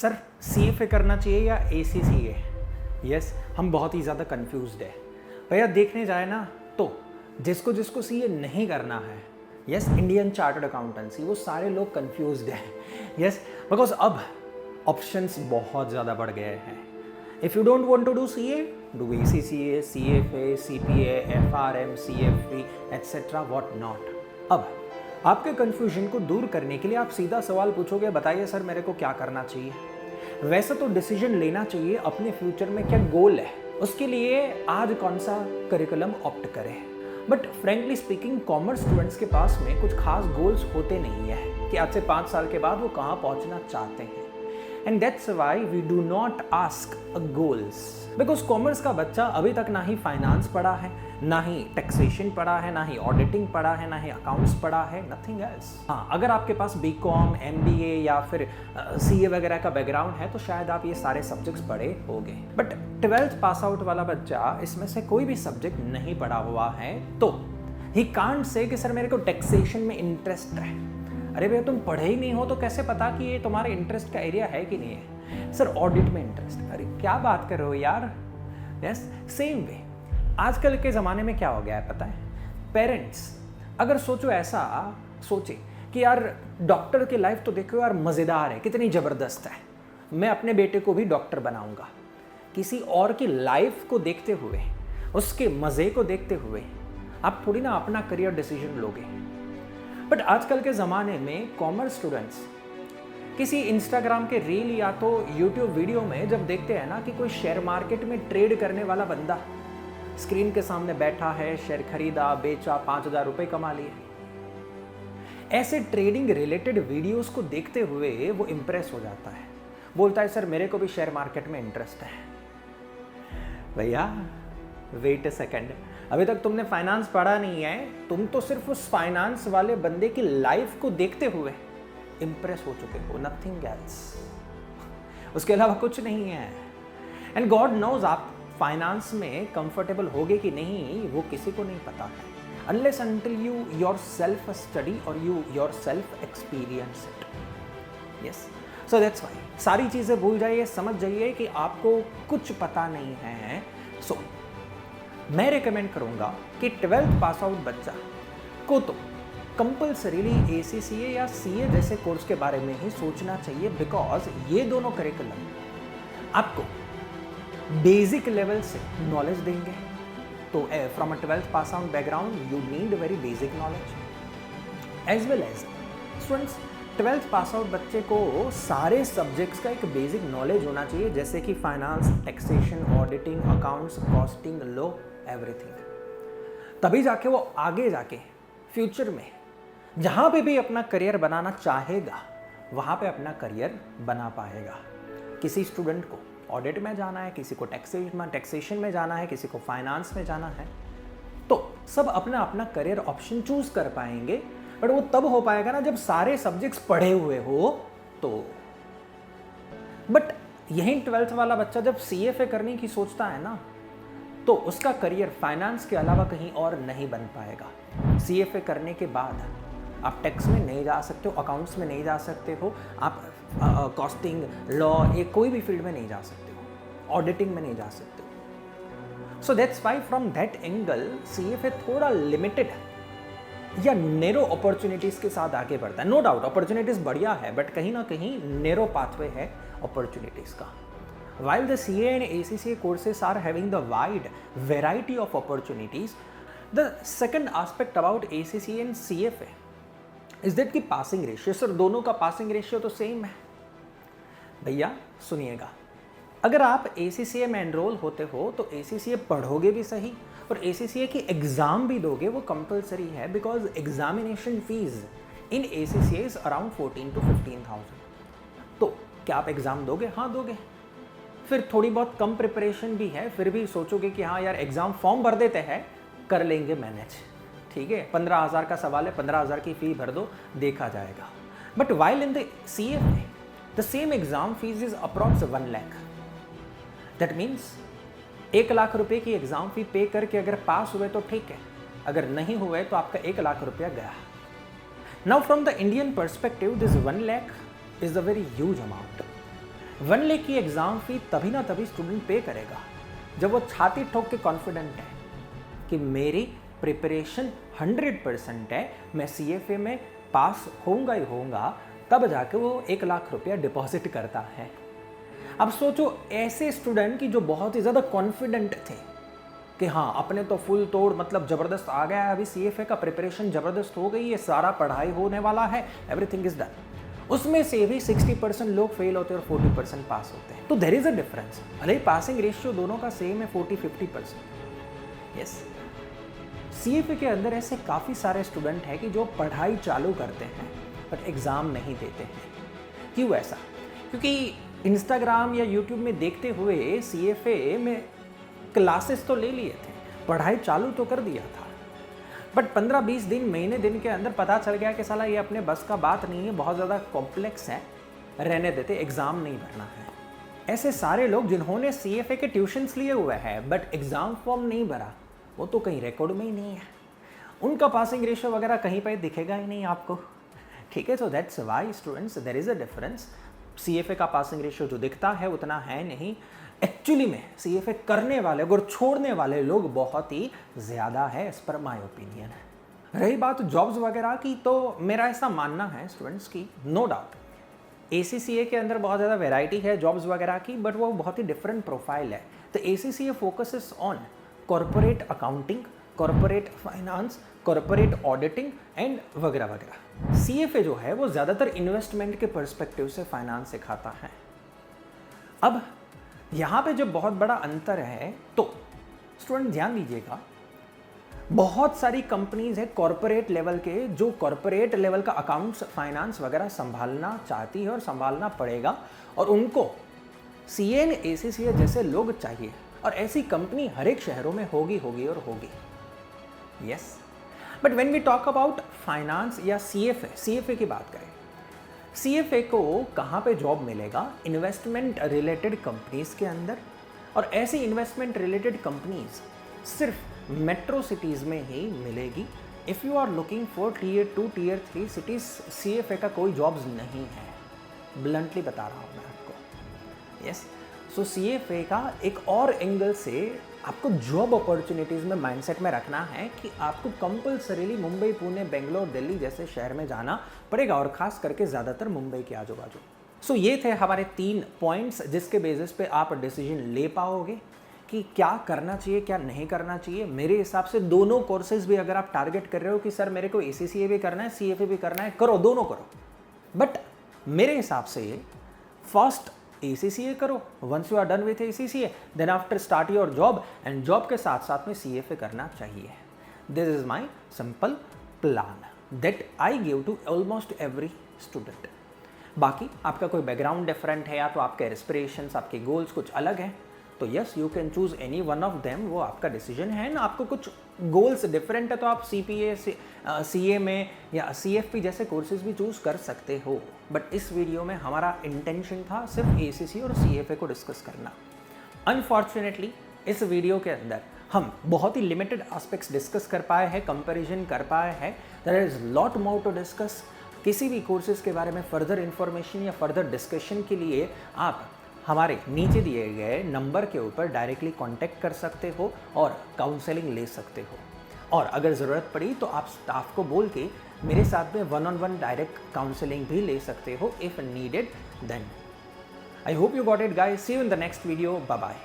Sir CFA करना चाहिए या ACCA? यस, हम बहुत ही ज़्यादा कंफ्यूज्ड है भैया। देखने जाए ना तो जिसको जिसको CA नहीं करना है, यस, इंडियन चार्टर्ड अकाउंटेंसी, वो सारे लोग कंफ्यूज्ड हैं। यस, बिकॉज अब ऑप्शंस बहुत ज़्यादा बढ़ गए हैं। If you don't want to do CA, do ACCA, CFA, CPA, FRM, CFP, etcetera what not. अब आपके कंफ्यूजन को दूर करने के लिए आप सीधा सवाल पूछोगे, बताइए सर मेरे को क्या करना चाहिए। वैसे तो डिसीजन लेना चाहिए अपने फ्यूचर में क्या गोल है, उसके लिए आज कौन सा करिकुलम ऑप्ट करें। But frankly speaking commerce students के पास में कुछ खास गोल्स होते नहीं है कि आज से 5 साल के बाद वो कहाँ पहुँचना चाहते हैं। And that's why we do not ask a goals, because commerce का बच्चा अभी तक ना ही फाइनेंस पढ़ा है, ना ही टैक्सेशन पढ़ा है, ना ही ऑडिटिंग पढ़ा है, ना ही अकाउंट्स पढ़ा है, नथिंग एल्स। हाँ, अगर आपके पास BCom, MBA या फिर CA वगैरह का बैकग्राउंड है तो शायद आप ये सारे सब्जेक्ट्स पढ़े होंगे। बट 12th पास आउट वाला बच्चा इसमें से कोई भी सब्जेक्ट नहीं पढ़ा हुआ है तो ही कांट से कि सर मेरे को टैक्सेशन में इंटरेस्ट है। अरे भैया तुम पढ़े ही नहीं हो तो कैसे पता कि ये तुम्हारे इंटरेस्ट का एरिया है कि नहीं है। सर ऑडिट में इंटरेस्ट, अरे क्या बात कर रहे हो यार। यस, सेम वे आजकल के ज़माने में क्या हो गया है पता है, पेरेंट्स अगर सोचो ऐसा सोचे कि यार डॉक्टर की लाइफ तो देखो यार मज़ेदार है, कितनी ज़बरदस्त है, मैं अपने बेटे को भी डॉक्टर बनाऊंगा। किसी और की लाइफ को देखते हुए, उसके मज़े को देखते हुए आप थोड़ी ना अपना करियर डिसीजन लोगे। बट आजकल के ज़माने में कॉमर्स स्टूडेंट्स किसी इंस्टाग्राम के रील या तो यूट्यूब वीडियो में जब देखते हैं ना कि कोई शेयर मार्केट में ट्रेड करने वाला बंदा स्क्रीन के सामने बैठा है, शेयर खरीदा बेचा, 5,000 रुपये कमा लिए, ऐसे ट्रेडिंग रिलेटेड वीडियोस को देखते हुए वो इम्प्रेस हो जाता है, बोलता है सर मेरे को भी शेयर मार्केट में इंटरेस्ट है। भैया वेट अ सेकेंड, अभी तक तुमने फाइनेंस पढ़ा नहीं है, तुम तो सिर्फ उस फाइनेंस वाले बंदे की लाइफ को देखते हुए इंप्रेस हो चुके हो, नथिंग एल्स, उसके अलावा कुछ नहीं है। एंड गॉड नोज आप फाइनेंस में कंफर्टेबल होगे कि नहीं वो किसी को नहीं पता है, unless until you yourself study और you yourself experience it. Yes, so that's why सारी चीज़ें भूल जाइए, समझ जाइए कि आपको कुछ पता नहीं है। सो मैं रिकमेंड करूंगा कि 12th पास आउट बच्चा को तो कंपल्सरीली ACCA या CA जैसे कोर्स के बारे में ही सोचना चाहिए, बिकॉज ये दोनों करिकुलम आपको बेसिक लेवल से नॉलेज देंगे। तो from a 12th pass out background you need very basic knowledge as well as students. 12th pass out बच्चे को सारे सब्जेक्ट्स का एक बेसिक नॉलेज होना चाहिए, जैसे कि finance, taxation, auditing, accounts, costing, law, everything. तभी जाके वो आगे जाके फ्यूचर में जहाँ पे भी अपना करियर बनाना चाहेगा वहाँ पे अपना करियर बना पाएगा। किसी स्टूडेंट को ऑडिट में जाना है, किसी को टैक्सेशन में जाना है, किसी को फाइनेंस में जाना है, तो सब अपना अपना करियर ऑप्शन चूज कर पाएंगे। बट वो तब हो पाएगा ना जब सारे सब्जेक्ट्स पढ़े हुए हो तो। बट यही 12th वाला बच्चा जब CFA करने की सोचता है ना तो उसका करियर फाइनेंस के अलावा कहीं और नहीं बन पाएगा। CFA करने के बाद आप टैक्स में नहीं जा सकते हो, अकाउंट्स में नहीं जा सकते हो, आप कॉस्टिंग, लॉ, एक कोई भी फील्ड में नहीं जा सकते हो, ऑडिटिंग में नहीं जा सकते हो। सो that's Y from that angle CFA थोड़ा लिमिटेड या नेरो अपॉर्चुनिटीज़ के साथ आगे बढ़ता है। नो डाउट अपॉर्चुनिटीज़ बढ़िया है, बट कहीं ना कहीं नेरो पाथवे है अपॉर्चुनिटीज़ का। While the CA and ACCA courses are having the wide variety of opportunities, the second aspect about ACCA and CFA is that कि passing ratio, सर दोनों का passing ratio तो same है। भैया सुनिएगा, अगर आप ACCA में एनरोल होते हो तो ACCA पढ़ोगे भी सही और ACCA की एग्ज़ाम भी दोगे, वो कंपलसरी है, because examination fees in ACCA is around 14 to 15,000। तो क्या आप एग्ज़ाम दोगे? हाँ दोगे। फिर थोड़ी बहुत कम प्रिपरेशन भी है, फिर भी सोचोगे कि हाँ यार एग्ज़ाम फॉर्म भर देते हैं, कर लेंगे मैनेज, ठीक है, 15,000 का सवाल है, 15,000 की फ़ी भर दो, देखा जाएगा। But while in the CFA the same exam fees is approx 1 lakh. That means 1 lakh रुपए की एग्ज़ाम फ़ी पे करके अगर पास हुए तो ठीक है, अगर नहीं हुए तो आपका 1 लाख रुपया गया। Now from the Indian perspective this 1 lakh is a very huge amount. 1 lakh की एग्ज़ाम फी तभी ना तभी स्टूडेंट पे करेगा जब वो छाती ठोक के कॉन्फिडेंट है कि मेरी प्रिपरेशन 100% है, मैं CFA में पास होऊंगा ही होऊंगा, तब जाके वो 1 लाख रुपया डिपॉजिट करता है। अब सोचो ऐसे स्टूडेंट की जो बहुत ही ज़्यादा कॉन्फिडेंट थे कि हाँ अपने तो फुल तोड़ मतलब ज़बरदस्त आ गया है, अभी CFA का प्रिपरेशन ज़बरदस्त हो गई है, सारा पढ़ाई होने वाला है, एवरीथिंग इज़ डन। उसमें से भी 60% लोग फेल होते हैं और 40% पास होते हैं। तो देयर इज़ अ डिफरेंस। भले ही पासिंग रेशियो दोनों का सेम है 40-50%। यस, CFA के अंदर ऐसे काफ़ी सारे स्टूडेंट हैं कि जो पढ़ाई चालू करते हैं बट एग्ज़ाम नहीं देते हैं। क्यों ऐसा? क्योंकि इंस्टाग्राम या यूट्यूब में देखते हुए CFA में क्लासेस तो ले लिए थे, पढ़ाई चालू तो कर दिया था, बट 15-20 दिन महीने दिन के अंदर पता चल गया कि साला ये अपने बस का बात नहीं है, बहुत ज़्यादा कॉम्प्लेक्स है, रहने देते, एग्ज़ाम नहीं भरना है। ऐसे सारे लोग जिन्होंने CFA के ट्यूशन्स लिए हुए हैं बट एग्ज़ाम फॉर्म नहीं भरा, वो तो कहीं रिकॉर्ड में ही नहीं है, उनका पासिंग रेशियो वगैरह कहीं पर दिखेगा ही नहीं आपको। ठीक है, तो that's why students there is a difference. CFA का पासिंग रेशियो जो दिखता है उतना है नहीं, एक्चुअली में CFA करने वाले और छोड़ने वाले लोग बहुत ही ज़्यादा है, एज पर माई ओपिनियन। रही बात जॉब्स वगैरह की, तो मेरा ऐसा मानना है स्टूडेंट्स की, नो डाउट ACCA के अंदर बहुत ज़्यादा वैरायटी है जॉब्स वगैरह की, बट वो बहुत ही डिफरेंट प्रोफाइल है। तो ACCA focuses on corporate accounting, corporate finance, corporate auditing and वगैरह वगैरह। CFA जो है वो ज़्यादातर इन्वेस्टमेंट के पर्सपेक्टिव से फाइनेंस सिखाता है। अब यहाँ पे जो बहुत बड़ा अंतर है, तो स्टूडेंट ध्यान दीजिएगा, बहुत सारी कंपनीज है कॉरपोरेट लेवल के जो कॉरपोरेट लेवल का अकाउंट्स, फाइनेंस वगैरह संभालना चाहती है और संभालना पड़ेगा, और उनको CA एंड ACCA जैसे लोग चाहिए, और ऐसी कंपनी हर एक शहरों में होगी और होगी। Yes, but when we talk about finance या CFA की बात करें, CFA को कहाँ पे जॉब मिलेगा? इन्वेस्टमेंट रिलेटेड कंपनीज के अंदर, और ऐसी इन्वेस्टमेंट रिलेटेड कंपनीज सिर्फ मेट्रो सिटीज़ में ही मिलेगी। If you are looking for Tier 2, Tier 3 cities, CFA का कोई जॉब्स नहीं है, ब्लंटली बता रहा हूँ मैं आपको। यस, सो CFA का एक और एंगल से आपको जॉब अपॉर्चुनिटीज़ में माइंडसेट में रखना है कि आपको कंपल्सरीली मुंबई, पुणे, बेंगलोर, दिल्ली जैसे शहर में जाना पड़ेगा, और ख़ास करके ज़्यादातर मुंबई के आजू बाजू। सो ये थे हमारे 3 पॉइंट्स जिसके बेसिस पे आप डिसीजन ले पाओगे कि क्या करना चाहिए, क्या नहीं करना चाहिए। मेरे हिसाब से दोनों कोर्सेज भी अगर आप टारगेट कर रहे हो कि सर मेरे को ACCA भी करना है, CFA भी करना है, करो, दोनों करो, बट मेरे हिसाब से फर्स्ट ACCA करो, once you are done with ACCA then after start your job, and job के साथ साथ में CFA करना चाहिए। This is my simple plan that I give to almost every student. बाकी आपका कोई बैकग्राउंड डिफरेंट है, या तो आपके एस्पिरेशंस, आपके गोल्स कुछ अलग हैं, तो yes you can choose any one of them, वो आपका डिसीजन है ना। आपको कुछ गोल्स डिफरेंट है तो आप CPA, CA में या CFP जैसे कोर्सेज भी चूज़ कर सकते हो, बट इस वीडियो में हमारा इंटेंशन था सिर्फ ACCA और CFA को डिस्कस करना। अनफॉर्चुनेटली इस वीडियो के अंदर हम बहुत ही लिमिटेड एस्पेक्ट्स डिस्कस कर पाए हैं, कंपैरिजन कर पाए हैं। There is lot more to discuss. किसी भी कोर्सेज के बारे में फर्दर इन्फॉर्मेशन या फर्दर डिस्कशन के लिए आप हमारे नीचे दिए गए नंबर के ऊपर डायरेक्टली कांटेक्ट कर सकते हो और काउंसलिंग ले सकते हो, और अगर ज़रूरत पड़ी तो आप स्टाफ को बोल के मेरे साथ में 1-on-1 डायरेक्ट काउंसलिंग भी ले सकते हो if needed then. I hope you got it guys, see you in the next video, bye bye.